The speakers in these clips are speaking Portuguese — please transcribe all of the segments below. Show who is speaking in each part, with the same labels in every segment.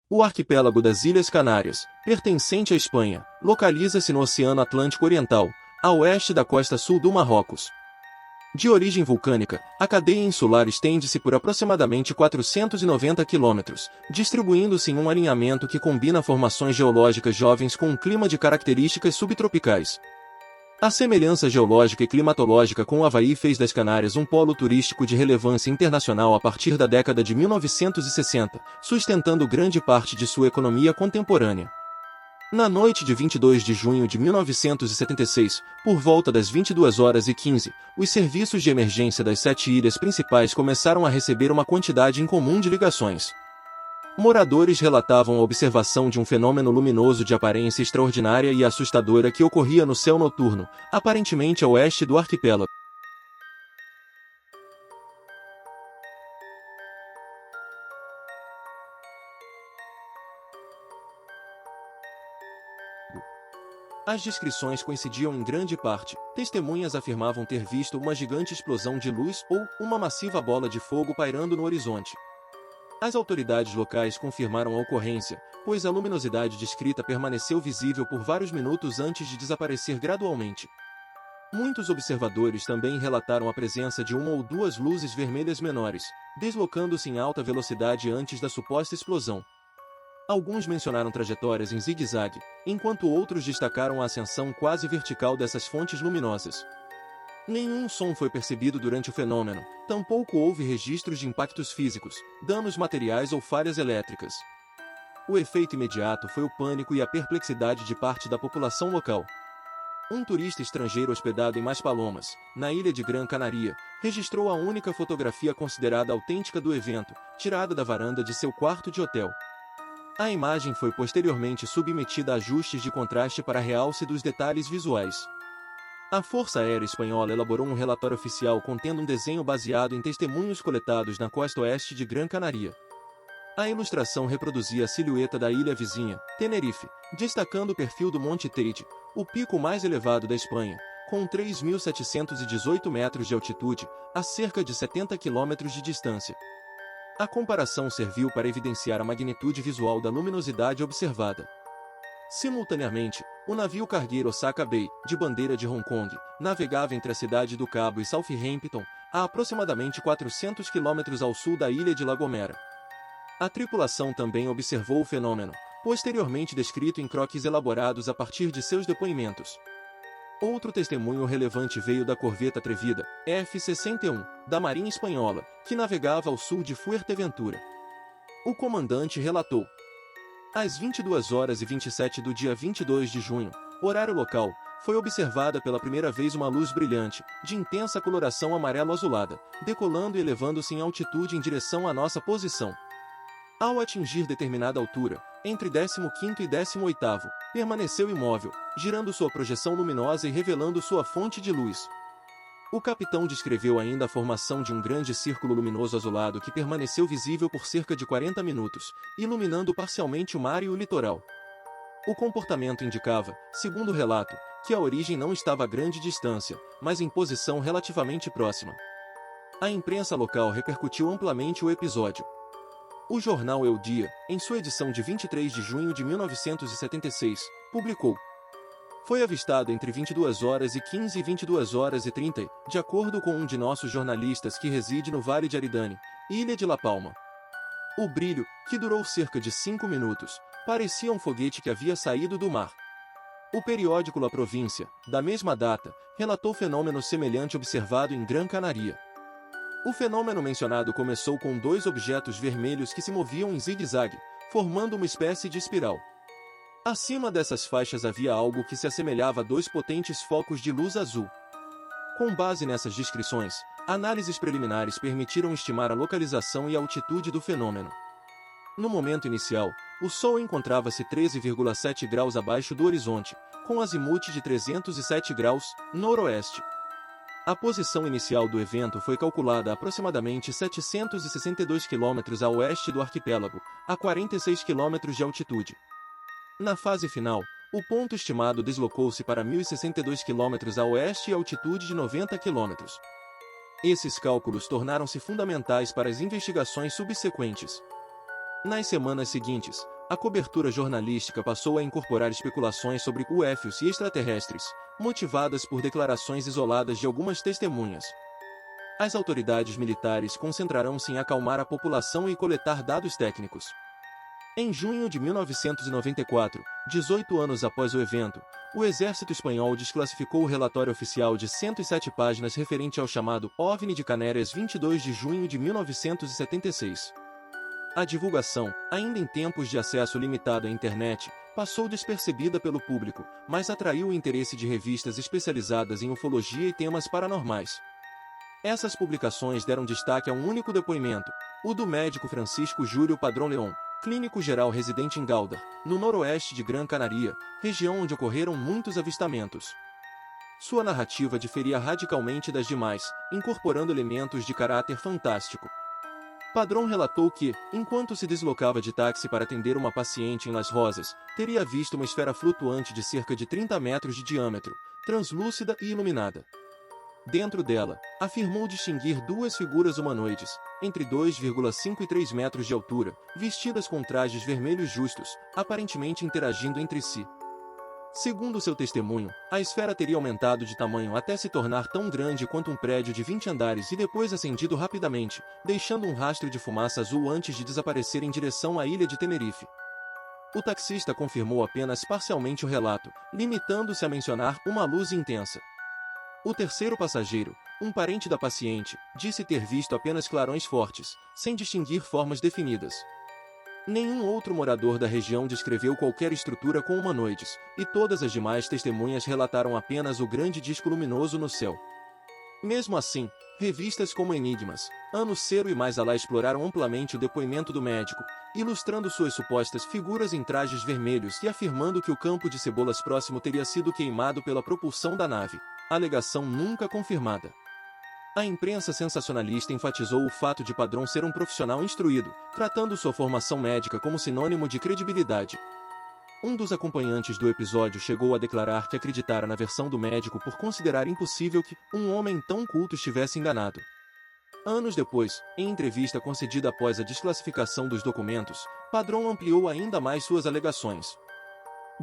Speaker 1: O arquipélago das Ilhas Canárias, pertencente à Espanha, localiza-se no Oceano Atlântico Oriental, a oeste da costa sul do Marrocos. De origem vulcânica, a cadeia insular estende-se por aproximadamente 490 quilômetros, distribuindo-se em um alinhamento que combina formações geológicas jovens com um clima de características subtropicais. A semelhança geológica e climatológica com o Havaí fez das Canárias um polo turístico de relevância internacional a partir da década de 1960, sustentando grande parte de sua economia contemporânea. Na noite de 22 de junho de 1976, por volta das 22h15, os serviços de emergência das 7 ilhas principais começaram a receber uma quantidade incomum de ligações. Moradores relatavam a observação de um fenômeno luminoso de aparência extraordinária e assustadora que ocorria no céu noturno, aparentemente a oeste do arquipélago. As descrições coincidiam em grande parte. Testemunhas afirmavam ter visto uma gigante explosão de luz ou uma massiva bola de fogo pairando no horizonte. As autoridades locais confirmaram a ocorrência, pois a luminosidade descrita permaneceu visível por vários minutos antes de desaparecer gradualmente. Muitos observadores também relataram a presença de uma ou duas luzes vermelhas menores, deslocando-se em alta velocidade antes da suposta explosão. Alguns mencionaram trajetórias em zigue-zague, enquanto outros destacaram a ascensão quase vertical dessas fontes luminosas. Nenhum som foi percebido durante o fenômeno, tampouco houve registros de impactos físicos, danos materiais ou falhas elétricas. O efeito imediato foi o pânico e a perplexidade de parte da população local. Um turista estrangeiro hospedado em Maspalomas, na ilha de Gran Canaria, registrou a única fotografia considerada autêntica do evento, tirada da varanda de seu quarto de hotel. A imagem foi posteriormente submetida a ajustes de contraste para realce dos detalhes visuais. A Força Aérea Espanhola elaborou um relatório oficial contendo um desenho baseado em testemunhos coletados na costa oeste de Gran Canaria. A ilustração reproduzia a silhueta da ilha vizinha, Tenerife, destacando o perfil do Monte Teide, o pico mais elevado da Espanha, com 3.718 metros de altitude, a cerca de 70 quilômetros de distância. A comparação serviu para evidenciar a magnitude visual da luminosidade observada. Simultaneamente, o navio cargueiro Osaka Bay, de bandeira de Hong Kong, navegava entre a cidade do Cabo e Southampton, a aproximadamente 400 quilômetros ao sul da ilha de La Gomera. A tripulação também observou o fenômeno, posteriormente descrito em croquis elaborados a partir de seus depoimentos. Outro testemunho relevante veio da corveta Atrevida, F-61, da Marinha Espanhola, que navegava ao sul de Fuerteventura. O comandante relatou: às 22h27 do dia 22 de junho, horário local, foi observada pela primeira vez uma luz brilhante, de intensa coloração amarelo-azulada, decolando e elevando-se em altitude em direção à nossa posição. Ao atingir determinada altura, entre 15º e 18º, permaneceu imóvel, girando sua projeção luminosa e revelando sua fonte de luz. O capitão descreveu ainda a formação de um grande círculo luminoso azulado que permaneceu visível por cerca de 40 minutos, iluminando parcialmente o mar e o litoral. O comportamento indicava, segundo o relato, que a origem não estava a grande distância, mas em posição relativamente próxima. A imprensa local repercutiu amplamente o episódio. O jornal El Dia, em sua edição de 23 de junho de 1976, publicou: foi avistado entre 22h15 e 22h30, de acordo com um de nossos jornalistas que reside no Vale de Aridane, ilha de La Palma. O brilho, que durou cerca de 5 minutos, parecia um foguete que havia saído do mar. O periódico La Província, da mesma data, relatou fenômeno semelhante observado em Gran Canaria. O fenômeno mencionado começou com 2 objetos vermelhos que se moviam em zigue-zague, formando uma espécie de espiral. Acima dessas faixas havia algo que se assemelhava a 2 potentes focos de luz azul. Com base nessas descrições, análises preliminares permitiram estimar a localização e a altitude do fenômeno. No momento inicial, o Sol encontrava-se 13,7 graus abaixo do horizonte, com azimute de 307 graus, noroeste. A posição inicial do evento foi calculada a aproximadamente 762 km a oeste do arquipélago, a 46 km de altitude. Na fase final, o ponto estimado deslocou-se para 1.062 km a oeste e altitude de 90 km. Esses cálculos tornaram-se fundamentais para as investigações subsequentes. Nas semanas seguintes, A cobertura jornalística passou a incorporar especulações sobre UFOs e extraterrestres, motivadas por declarações isoladas de algumas testemunhas. As autoridades militares concentrarão-se em acalmar a população e coletar dados técnicos. Em junho de 1994, 18 anos após o evento, o exército espanhol desclassificou o relatório oficial de 107 páginas referente ao chamado OVNI de Canarias 22 de junho de 1976. A divulgação, ainda em tempos de acesso limitado à internet, passou despercebida pelo público, mas atraiu o interesse de revistas especializadas em ufologia e temas paranormais. Essas publicações deram destaque a um único depoimento, o do médico Francisco Júlio Padrão León, clínico geral residente em Gáldar, no noroeste de Gran Canaria, região onde ocorreram muitos avistamentos. Sua narrativa diferia radicalmente das demais, incorporando elementos de caráter fantástico. Padrão relatou que, enquanto se deslocava de táxi para atender uma paciente em Las Rosas, teria visto uma esfera flutuante de cerca de 30 metros de diâmetro, translúcida e iluminada. Dentro dela, afirmou distinguir duas figuras humanoides, entre 2,5 e 3 metros de altura, vestidas com trajes vermelhos justos, aparentemente interagindo entre si. Segundo seu testemunho, a esfera teria aumentado de tamanho até se tornar tão grande quanto um prédio de 20 andares e depois ascendido rapidamente, deixando um rastro de fumaça azul antes de desaparecer em direção à ilha de Tenerife. O taxista confirmou apenas parcialmente o relato, limitando-se a mencionar uma luz intensa. O terceiro passageiro, um parente da paciente, disse ter visto apenas clarões fortes, sem distinguir formas definidas. Nenhum outro morador da região descreveu qualquer estrutura com humanoides, e todas as demais testemunhas relataram apenas o grande disco luminoso no céu. Mesmo assim, revistas como Enigmas, Ano Zero e Mais Alá exploraram amplamente o depoimento do médico, ilustrando suas supostas figuras em trajes vermelhos e afirmando que o campo de Cebolas próximo teria sido queimado pela propulsão da nave, alegação nunca confirmada. A imprensa sensacionalista enfatizou o fato de Padrão ser um profissional instruído, tratando sua formação médica como sinônimo de credibilidade. Um dos acompanhantes do episódio chegou a declarar que acreditara na versão do médico por considerar impossível que um homem tão culto estivesse enganado. Anos depois, em entrevista concedida após a desclassificação dos documentos, Padrão ampliou ainda mais suas alegações.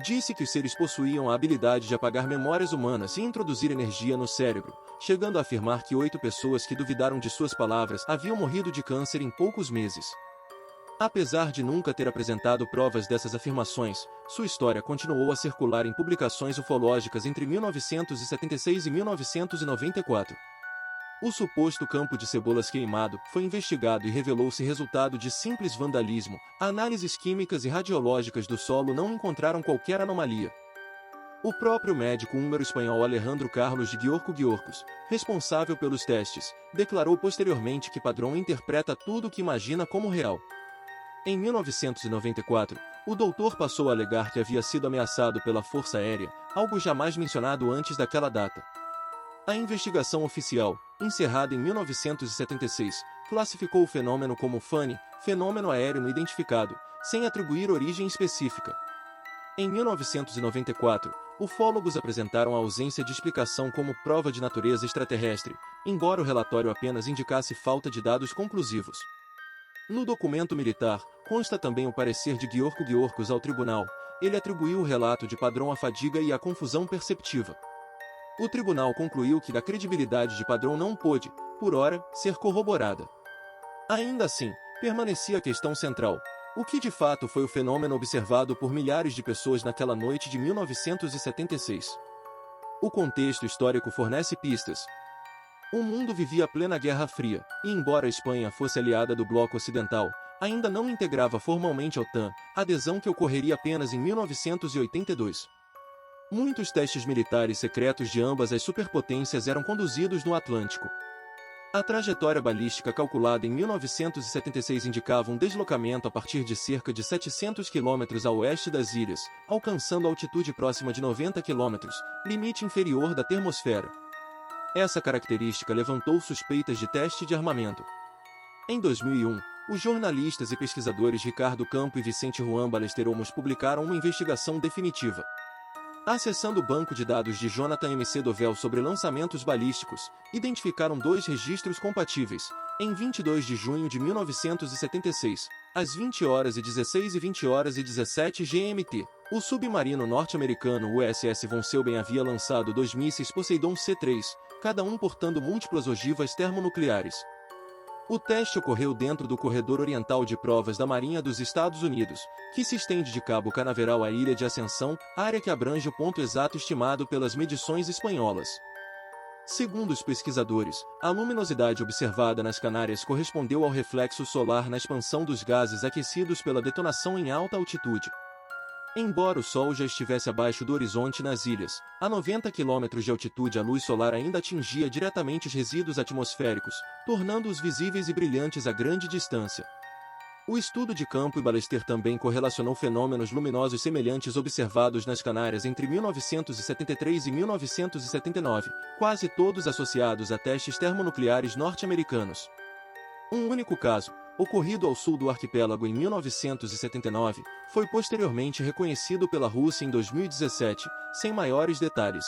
Speaker 1: Disse que os seres possuíam a habilidade de apagar memórias humanas e introduzir energia no cérebro, chegando a afirmar que 8 pessoas que duvidaram de suas palavras haviam morrido de câncer em poucos meses. Apesar de nunca ter apresentado provas dessas afirmações, sua história continuou a circular em publicações ufológicas entre 1976 e 1994. O suposto campo de Cebolas queimado foi investigado e revelou-se resultado de simples vandalismo. Análises químicas e radiológicas do solo não encontraram qualquer anomalia. O próprio médico húngaro espanhol Alejandro Carlos de Guiorcos, responsável pelos testes, declarou posteriormente que Padrão interpreta tudo o que imagina como real. Em 1994, o doutor passou a alegar que havia sido ameaçado pela Força Aérea, algo jamais mencionado antes daquela data. A investigação oficial, encerrada em 1976, classificou o fenômeno como FANI, fenômeno aéreo não identificado, sem atribuir origem específica. Em 1994, ufólogos apresentaram a ausência de explicação como prova de natureza extraterrestre, embora o relatório apenas indicasse falta de dados conclusivos. No documento militar, consta também o parecer de Guiorcos ao tribunal. Ele atribuiu o relato de Padrão à fadiga e à confusão perceptiva. O tribunal concluiu que a credibilidade de Padrão não pôde, por ora, ser corroborada. Ainda assim, permanecia a questão central: o que de fato foi o fenômeno observado por milhares de pessoas naquela noite de 1976? O contexto histórico fornece pistas. O mundo vivia a plena Guerra Fria, e embora a Espanha fosse aliada do bloco ocidental, ainda não integrava formalmente a OTAN, adesão que ocorreria apenas em 1982. Muitos testes militares secretos de ambas as superpotências eram conduzidos no Atlântico. A trajetória balística calculada em 1976 indicava um deslocamento a partir de cerca de 700 km a oeste das ilhas, alcançando altitude próxima de 90 km, limite inferior da termosfera. Essa característica levantou suspeitas de teste de armamento. Em 2001, os jornalistas e pesquisadores Ricardo Campo e Vicente Juan Ballester Olmos publicaram uma investigação definitiva. Acessando o banco de dados de Jonathan M. Dovel sobre lançamentos balísticos, identificaram 2 registros compatíveis, em 22 de junho de 1976, Às 20 horas e 16 e 20 horas e 17 GMT, o submarino norte-americano USS Von Sieben havia lançado 2 mísseis Poseidon C-3, cada um portando múltiplas ogivas termonucleares. O teste ocorreu dentro do Corredor Oriental de Provas da Marinha dos Estados Unidos, que se estende de Cabo Canaveral à Ilha de Ascensão, área que abrange o ponto exato estimado pelas medições espanholas. Segundo os pesquisadores, a luminosidade observada nas Canárias correspondeu ao reflexo solar na expansão dos gases aquecidos pela detonação em alta altitude. Embora o Sol já estivesse abaixo do horizonte nas ilhas, a 90 km de altitude a luz solar ainda atingia diretamente os resíduos atmosféricos, tornando-os visíveis e brilhantes a grande distância. O estudo de campo e Ballester também correlacionou fenômenos luminosos semelhantes observados nas Canárias entre 1973 e 1979, quase todos associados a testes termonucleares norte-americanos. Um único caso, ocorrido ao sul do arquipélago em 1979, foi posteriormente reconhecido pela Rússia em 2017, sem maiores detalhes.